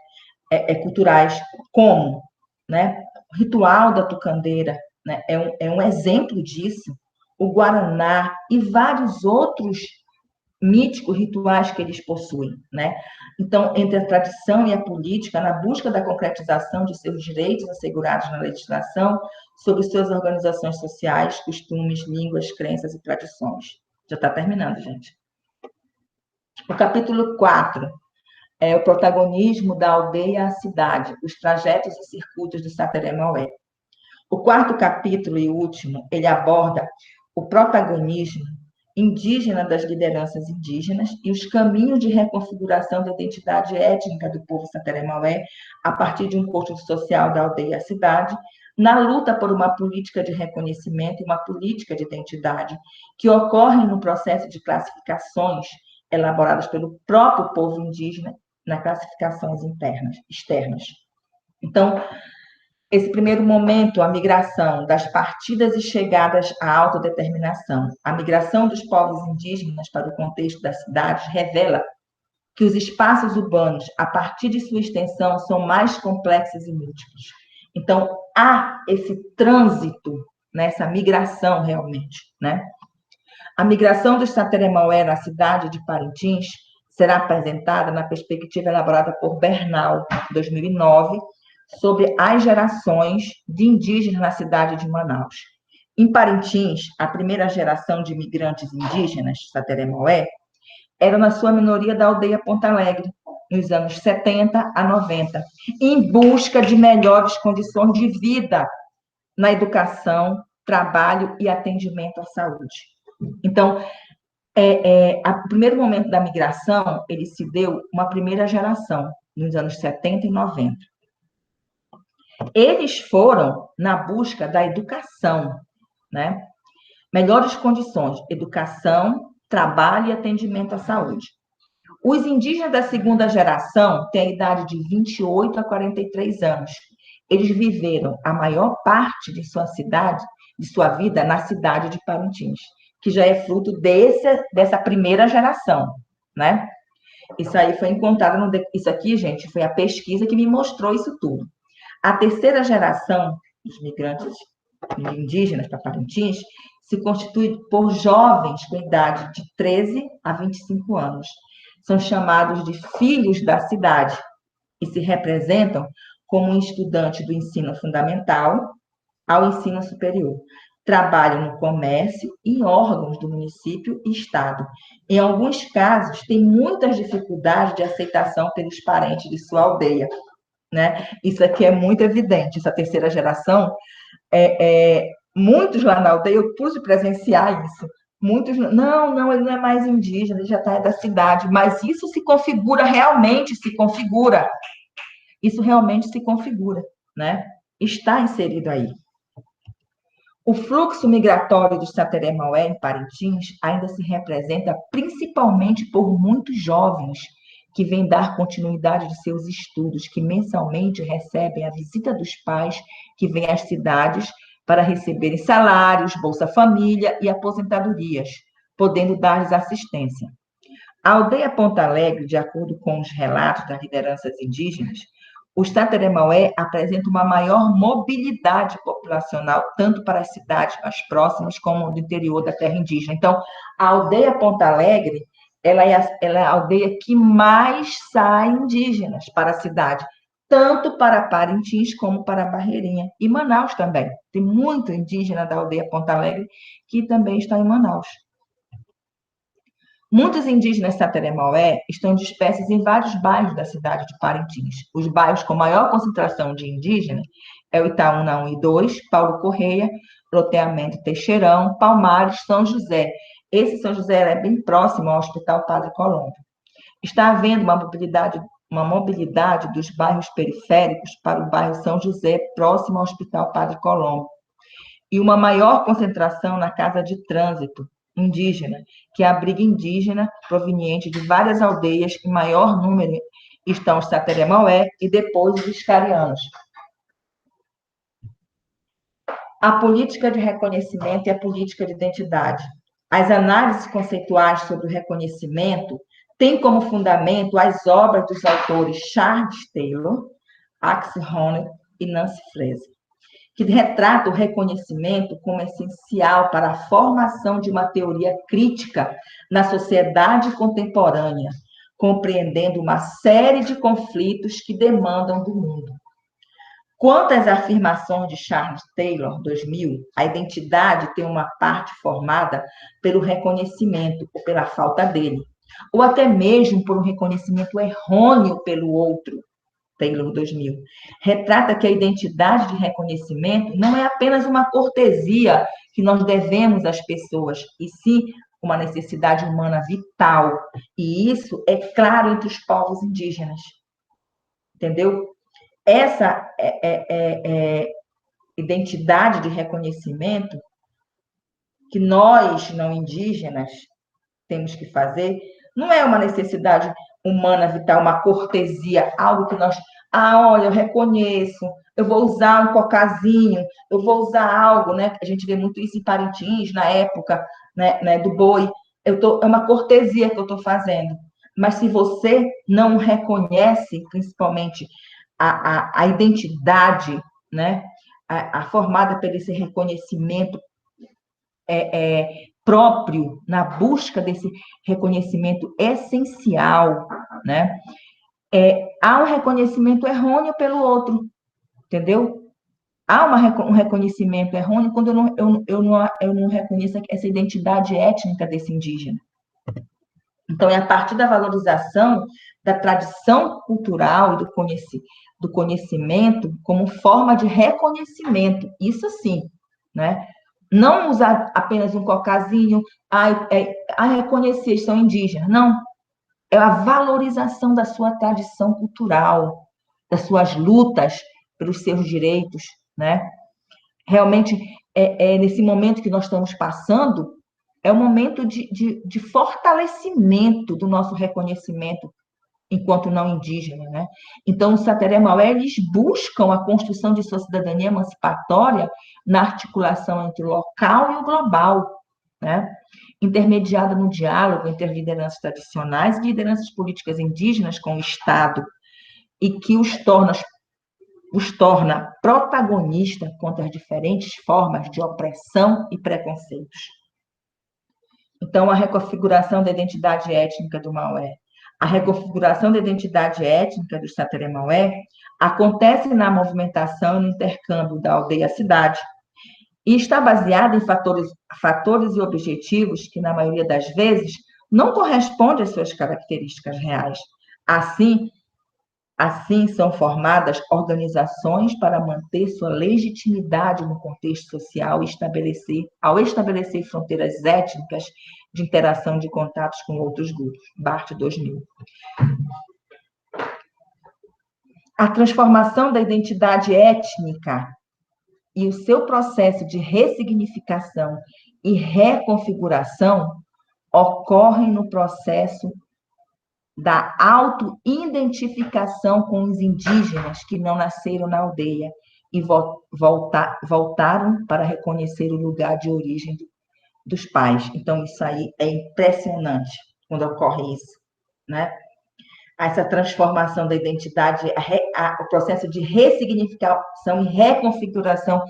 culturais, como, né, o ritual da tucandeira, né, é um exemplo disso, o Guaraná e vários outros míticos rituais que eles possuem, né? Então, entre a tradição e a política, na busca da concretização de seus direitos assegurados na legislação, sobre suas organizações sociais, costumes, línguas, crenças e tradições. Já está terminando, gente. O capítulo 4 é o protagonismo da aldeia à cidade, os trajetos e circuitos do Sateré-Maué. O quarto capítulo e último, ele aborda o protagonismo indígena das lideranças indígenas e os caminhos de reconfiguração da identidade étnica do povo Sateré-Maué a partir de um construto social da aldeia à cidade, na luta por uma política de reconhecimento e uma política de identidade que ocorrem no processo de classificações elaboradas pelo próprio povo indígena nas classificações externas. Então, esse primeiro momento, a migração das partidas e chegadas à autodeterminação, a migração dos povos indígenas para o contexto das cidades revela que os espaços urbanos, a partir de sua extensão, são mais complexos e múltiplos. Então, há esse trânsito, nessa migração realmente, né? A migração dos Sateré-Maué na cidade de Parintins será apresentada na perspectiva elaborada por Bernal, em 2009, sobre as gerações de indígenas na cidade de Manaus. Em Parintins, a primeira geração de imigrantes indígenas, Sateré-Maué, era na sua minoria da aldeia Ponta Alegre, nos anos 70 a 90, em busca de melhores condições de vida na educação, trabalho e atendimento à saúde. Então, o primeiro momento da migração, ele se deu uma primeira geração, nos anos 70 e 90. Eles foram na busca da educação, né? Melhores condições, educação, trabalho e atendimento à saúde. Os indígenas da segunda geração têm a idade de 28 a 43 anos. Eles viveram a maior parte de sua vida na cidade de Parintins, que já é fruto dessa primeira geração, né? Isso aí foi encontrado isso aqui, gente, foi a pesquisa que me mostrou isso tudo. A terceira geração dos migrantes indígenas para Parintins se constitui por jovens com idade de 13 a 25 anos. São chamados de filhos da cidade e se representam como um estudante do ensino fundamental ao ensino superior. Trabalham no comércio e em órgãos do município e estado. Em alguns casos, têm muitas dificuldades de aceitação pelos parentes de sua aldeia, né? Isso aqui é muito evidente. Essa terceira geração, muitos lá na aldeia, eu pude presenciar isso. Muitos, não, ele não é mais indígena, ele já está da cidade, mas isso se configura, realmente se configura. Isso realmente se configura, né? Está inserido aí. O fluxo migratório do Sateré-Maué em Parintins ainda se representa principalmente por muitos jovens que vêm dar continuidade de seus estudos, que mensalmente recebem a visita dos pais que vêm às cidades para receberem salários, Bolsa Família e aposentadorias, podendo dar-lhes assistência. A aldeia Ponta Alegre, de acordo com os relatos das lideranças indígenas, o Sateré-Maué apresenta uma maior mobilidade populacional, tanto para as cidades mais próximas como do interior da terra indígena. Então, a aldeia Ponta Alegre, ela é a aldeia que mais sai indígenas para a cidade, tanto para Parintins como para Barreirinha. E Manaus também. Tem muito indígena da aldeia Ponta Alegre que também está em Manaus. Muitos indígenas Sateré-Maué estão dispersos em vários bairros da cidade de Parintins. Os bairros com maior concentração de indígenas é o Itaúna 1 e 2, Paulo Correia, Loteamento Teixeirão, Palmares, São José. Esse São José é bem próximo ao Hospital Padre Colombo. Está havendo uma mobilidade dos bairros periféricos para o bairro São José, próximo ao Hospital Padre Colombo. E uma maior concentração na Casa de Trânsito indígena, que abriga indígena proveniente de várias aldeias, em maior número estão os Sateré-Maué e depois os Iscarianos. A política de reconhecimento e a política de identidade. As análises conceituais sobre o reconhecimento têm como fundamento as obras dos autores Charles Taylor, Axel Honneth e Nancy Fraser, que retrata o reconhecimento como essencial para a formação de uma teoria crítica na sociedade contemporânea, compreendendo uma série de conflitos que demandam do mundo. Quanto às afirmações de Charles Taylor, 2000, a identidade tem uma parte formada pelo reconhecimento ou pela falta dele, ou até mesmo por um reconhecimento errôneo pelo outro, Taylor 2000, retrata que a identidade de reconhecimento não é apenas uma cortesia que nós devemos às pessoas, e sim uma necessidade humana vital. E isso é claro entre os povos indígenas. Entendeu? Essa identidade de reconhecimento que nós, não indígenas, temos que fazer, não é uma necessidade humana vital, uma cortesia, algo que nós... olha, eu reconheço, eu vou usar um cocazinho, eu vou usar algo, né? A gente vê muito isso em Parintins, na época, né, do boi. É uma cortesia que eu estou fazendo. Mas se você não reconhece, principalmente, a identidade, né? A formada por esse reconhecimento próprio, na busca desse reconhecimento essencial, né? Há um reconhecimento errôneo pelo outro, entendeu? há um reconhecimento errôneo quando eu não reconheço essa identidade étnica desse indígena. Então, é a partir da valorização da tradição cultural e do conhecimento como forma de reconhecimento, isso sim, né? Não usar apenas um cocazinho, reconhecer, são indígenas, não. É a valorização da sua tradição cultural, das suas lutas pelos seus direitos, né? Realmente, nesse momento que nós estamos passando, é um momento de fortalecimento do nosso reconhecimento enquanto não indígena, né? Então, os Sateré-Maué, eles buscam a construção de sua cidadania emancipatória na articulação entre o local e o global, né? Intermediada no diálogo entre as lideranças tradicionais e lideranças políticas indígenas com o Estado, e que os torna protagonistas contra as diferentes formas de opressão e preconceitos. Então, a reconfiguração da identidade étnica do Maué. A reconfiguração da identidade étnica do Sateré-Maué acontece na movimentação e no intercâmbio da aldeia à cidade e está baseada em fatores e objetivos que, na maioria das vezes, não correspondem às suas características reais. Assim, são formadas organizações para manter sua legitimidade no contexto social e ao estabelecer fronteiras étnicas de interação de contatos com outros grupos. Bart 2000. A transformação da identidade étnica e o seu processo de ressignificação e reconfiguração ocorrem no processo da auto-identificação com os indígenas que não nasceram na aldeia e voltaram para reconhecer o lugar de origem dos pais. Então, isso aí é impressionante quando ocorre isso, né? Essa transformação da identidade, o processo de ressignificação e reconfiguração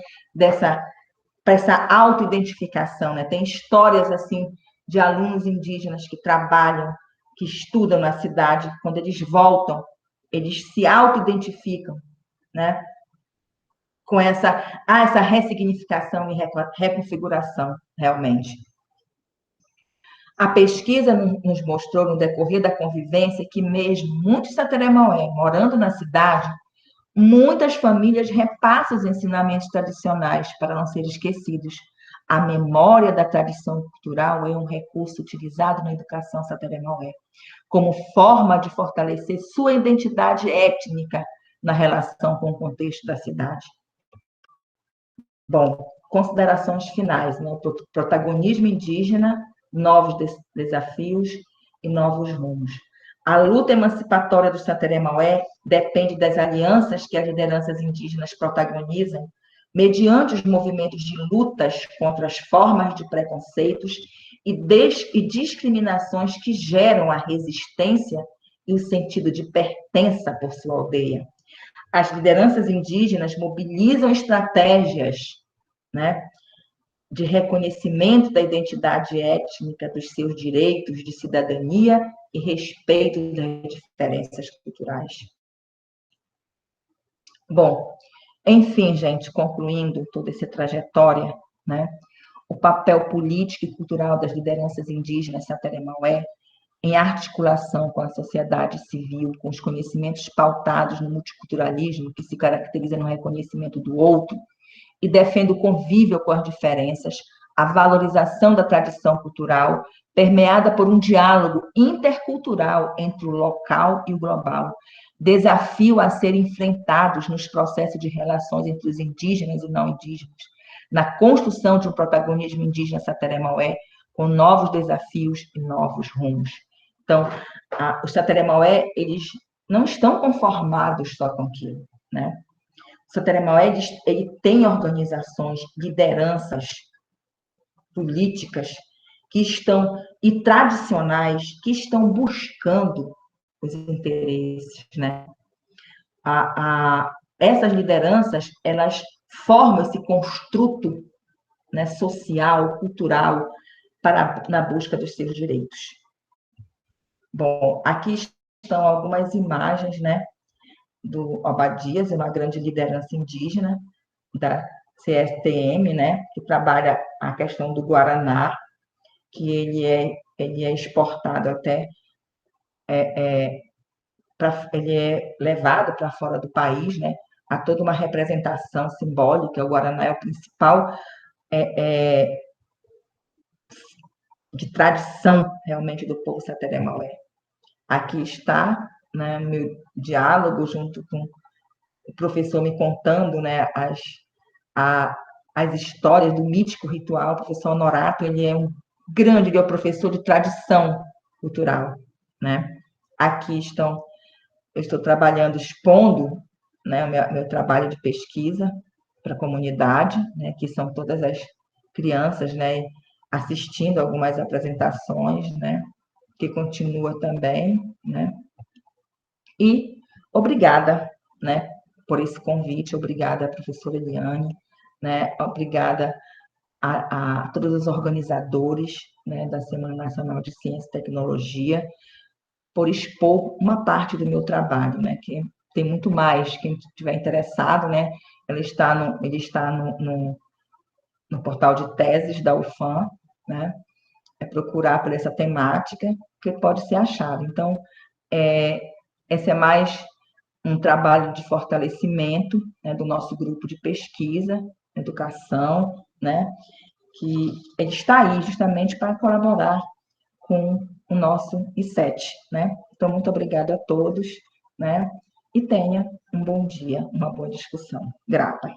para essa auto-identificação, né? Tem histórias, assim, de alunos indígenas que trabalham, que estudam na cidade, quando eles voltam, eles se auto-identificam, né? Com essa ressignificação e reconfiguração, realmente. A pesquisa nos mostrou, no decorrer da convivência, que mesmo muitos Sateré-Maué morando na cidade, muitas famílias repassam os ensinamentos tradicionais para não serem esquecidos. A memória da tradição cultural é um recurso utilizado na educação Sateré-Maué, como forma de fortalecer sua identidade étnica na relação com o contexto da cidade. Bom, considerações finais, né? Protagonismo indígena, novos desafios e novos rumos. A luta emancipatória do Sateré-Maué depende das alianças que as lideranças indígenas protagonizam, mediante os movimentos de lutas contra as formas de preconceitos e discriminações que geram a resistência e o sentido de pertença por sua aldeia. As lideranças indígenas mobilizam estratégias, né, de reconhecimento da identidade étnica, dos seus direitos de cidadania e respeito das diferenças culturais. Bom, enfim, gente, concluindo toda essa trajetória, né, o papel político e cultural das lideranças indígenas Sateré-Maué, em articulação com a sociedade civil, com os conhecimentos pautados no multiculturalismo, que se caracteriza no reconhecimento do outro, e defende o convívio com as diferenças, a valorização da tradição cultural, permeada por um diálogo intercultural entre o local e o global, desafio a ser enfrentados nos processos de relações entre os indígenas e não indígenas, na construção de um protagonismo indígena Sateré-Maué, com novos desafios e novos rumos. Então, os Sateré-Maué, eles não estão conformados só com aquilo, né? O Sateré-Maué, ele tem organizações, lideranças políticas que estão, e tradicionais, que estão buscando os interesses, né? Essas lideranças, elas formam esse construto, né, social, cultural, na busca dos seus direitos. Bom, aqui estão algumas imagens, né, do Abadias, uma grande liderança indígena, da CSTM, né, que trabalha a questão do Guaraná, que ele é exportado até, ele é levado para fora do país, né, há toda uma representação simbólica, o Guaraná é o principal de tradição, realmente, do povo Sateré-Maué. Aqui está, né, meu diálogo junto com o professor me contando, né, as histórias do mítico ritual. O professor Honorato, ele é um grande, ele é um professor de tradição cultural, né? Aqui eu estou trabalhando, expondo, né, o meu trabalho de pesquisa para a comunidade, né, que são todas as crianças, né, assistindo algumas apresentações, né, que continua também, né? E obrigada, né, por esse convite, obrigada, professora Eliane, né, obrigada a todos os organizadores, né, da Semana Nacional de Ciência e Tecnologia, por expor uma parte do meu trabalho, né, que tem muito mais. Quem estiver interessado, né, ele está no portal de teses da UFAM, né, é procurar por essa temática que pode ser achado. Então, esse é mais um trabalho de fortalecimento, né, do nosso grupo de pesquisa, educação, né, que ele está aí justamente para colaborar com o nosso I7, né? Então, muito obrigada a todos, né? E tenha um bom dia, uma boa discussão. Grata.